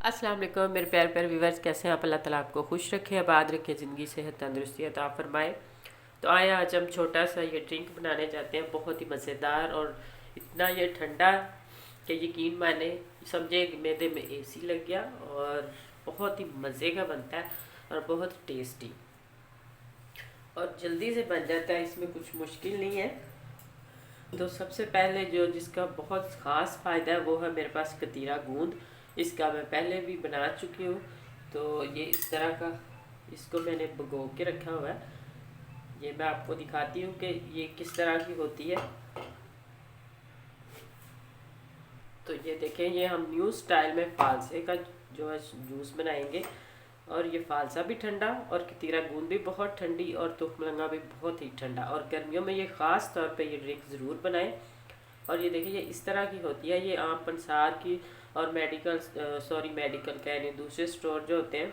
अस्सलाम वालेकुम मेरे प्यारे प्यारे व्यूवर्स, कैसे हैं आप? अल्लाह ताला आपको खुश रखे, आबाद रखे, ज़िंदगी सेहत तंदुरुस्ती अता फरमाए। तो आए आज हम छोटा सा ये ड्रिंक बनाने जाते हैं, बहुत ही मज़ेदार और इतना ये ठंडा कि यकीन माने समझे मैदे में एसी लग गया। और बहुत ही मज़े का बनता है और बहुत टेस्टी और जल्दी से बन जाता है, इसमें कुछ मुश्किल नहीं है। तो सबसे पहले जो जिसका बहुत ख़ास फ़ायदा है वो है मेरे पास कतीरा गूंद। इसका मैं पहले भी बना चुकी हूँ। तो ये इस तरह का, इसको मैंने भिगो के रखा हुआ है। ये मैं आपको दिखाती हूँ कि ये किस तरह की होती है। तो ये देखें, ये हम न्यू स्टाइल में फालसे का जो है जूस बनाएंगे। और ये फालसा भी ठंडा और कतीरा गूंद भी बहुत ठंडी और तुखमलंगा भी बहुत ही ठंडा। और गर्मियों में ये ख़ास तौर पे ये ड्रिंक ज़रूर बनाएं। और ये देखिए, ये इस तरह की होती है। ये आम पंसार की और मेडिकल कह रहे दूसरे स्टोर जो होते हैं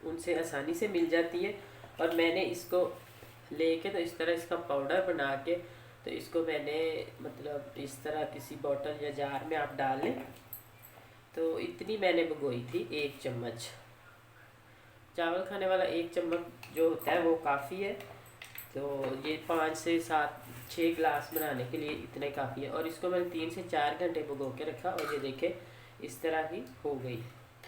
उनसे आसानी से मिल जाती है। और मैंने इसको लेके तो इस तरह इसका पाउडर बना के, तो इसको मैंने मतलब इस तरह किसी बोतल या जार में आप डाल लें। तो इतनी मैंने भिगोई थी, 1 चम्मच। चावल खाने वाला 1 चम्मच जो होता है वो काफ़ी है। तो ये 5 से 7 6 गिलास बनाने के लिए इतने काफ़ी है। और इसको मैंने 3 से 4 घंटे भिगो के रखा और ये देखें इस तरह की हो गई।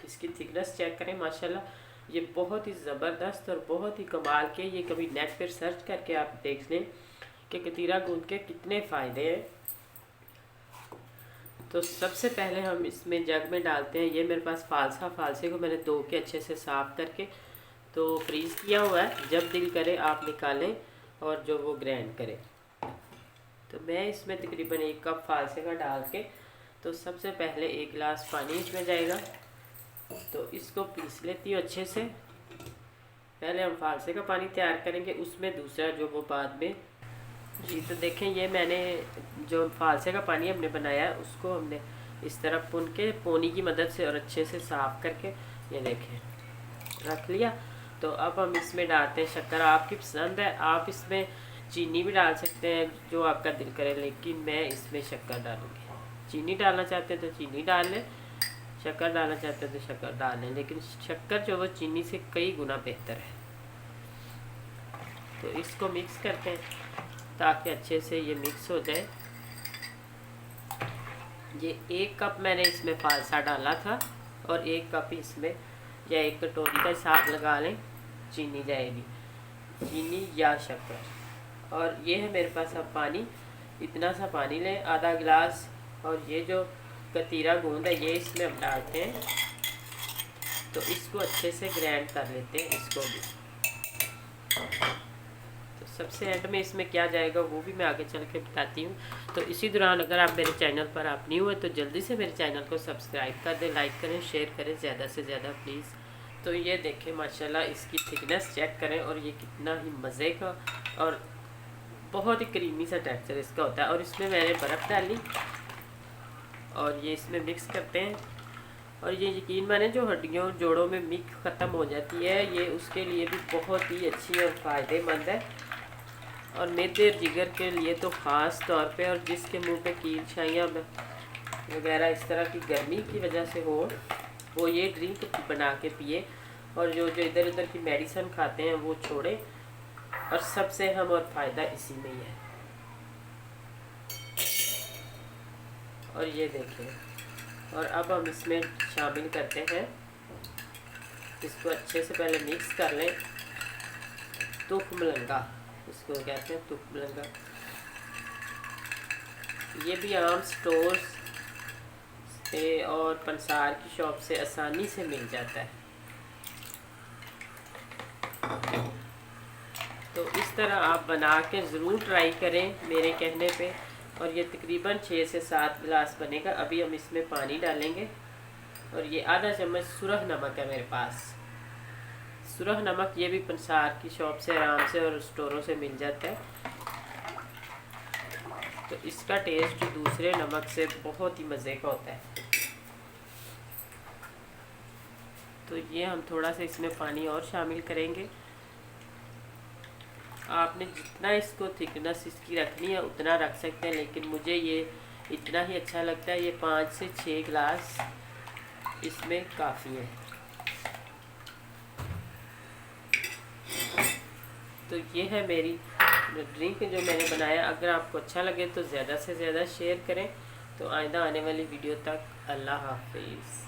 इसकी थिकनेस चेक करें, माशाल्लाह ये बहुत ही ज़बरदस्त और बहुत ही कमाल के। ये कभी नेट पर सर्च करके आप देख लें कि कतीरा गूंद के कितने फ़ायदे हैं। तो सबसे पहले हम इसमें जग में डालते हैं। ये मेरे पास फालसे को मैंने धो के अच्छे से साफ़ करके तो फ्रीज़ किया हुआ है। जब दिल करे आप निकालें और जो वो ग्राइंड करें। तो मैं इसमें तकरीबन 1 कप फालसे का डाल के, तो सबसे पहले 1 गिलास पानी इसमें जाएगा। तो इसको पीस लेती हूँ अच्छे से। पहले हम फालसे का पानी तैयार करेंगे, उसमें दूसरा जो वो बाद में। जी तो देखें, ये मैंने जो फालसे का पानी हमने बनाया है उसको हमने इस तरह पुन के पोनी की मदद से और अच्छे से साफ़ करके ये देखें रख लिया। तो अब हम इसमें डालते हैं शक्कर। आपकी पसंद है, आप इसमें चीनी भी डाल सकते हैं जो आपका दिल करे, लेकिन मैं इसमें शक्कर डालूँगी। चीनी डालना चाहते हैं तो चीनी डाल लें, शक्कर डालना चाहते हैं तो शक्कर डाल लें, लेकिन शक्कर जो वो चीनी से कई गुना बेहतर है। तो इसको मिक्स करते हैं ताकि अच्छे से ये मिक्स हो जाए। ये 1 कप मैंने इसमें फालसा डाला था और 1 कप इसमें या 1 कटोरी का हिसाब लगा लें चीनी जाएगी, चीनी या शक्कर। और ये है मेरे पास अब पानी, इतना सा पानी लें, आधा गिलास। और ये जो कतीरा गूंद है ये इसमें हम डालते हैं। तो इसको अच्छे से ग्राइंड कर लेते हैं इसको भी। तो सबसे एंड में इसमें क्या जाएगा वो भी मैं आगे चल के बताती हूँ। तो इसी दौरान अगर आप मेरे चैनल पर आप न्यू हैं तो जल्दी से मेरे चैनल को सब्सक्राइब कर दें, लाइक करें, शेयर करें ज़्यादा से ज़्यादा प्लीज़। तो ये देखें माशाल्लाह, इसकी थिकनेस चेक करें और ये कितना ही मज़े का और बहुत ही क्रीमी सा टेक्सचर इसका होता है। और इसमें मैंने बर्फ़ डाली और ये इसमें मिक्स करते हैं। और ये यकीन माने जो हड्डियों जोड़ों में मिक ख़त्म हो जाती है, ये उसके लिए भी बहुत ही अच्छी और फ़ायदेमंद है। और मेदे जिगर के लिए तो ख़ास तौर पे। और जिसके मुंह पे कील छाइयाँ वगैरह इस तरह की गर्मी की वजह से हो, वो ये ड्रिंक बना के पिए। और जो जो इधर उधर की मेडिसिन खाते हैं वो छोड़े। और सबसे अहम और फ़ायदा इसी में ही है। और ये देखें, और अब हम इसमें शामिल करते हैं, इसको अच्छे से पहले मिक्स कर लें। तुखमलंगा इसको कहते हैं, तुखमलंगा। ये भी आम स्टोर से और पंसार की शॉप से आसानी से मिल जाता है। तो इस तरह आप बना के ज़रूर ट्राई करें मेरे कहने पे। और ये तकरीबन 6 से 7 गिलास बनेगा। अभी हम इसमें पानी डालेंगे और ये आधा चम्मच सुरख नमक है मेरे पास। सुरख नमक ये भी पंसार की शॉप से आराम से और स्टोरों से मिल जाता है। तो इसका टेस्ट दूसरे नमक से बहुत ही मज़े का होता है। तो ये हम थोड़ा सा इसमें पानी और शामिल करेंगे। आपने जितना इसको थिकनेस इसकी रखनी है उतना रख सकते हैं, लेकिन मुझे ये इतना ही अच्छा लगता है। ये 5 से 6 गिलास इसमें काफ़ी है। तो ये है मेरी ड्रिंक जो मैंने बनाया। अगर आपको अच्छा लगे तो ज़्यादा से ज़्यादा शेयर करें। तो आइंदा आने वाली वीडियो तक अल्लाह हाफिज़।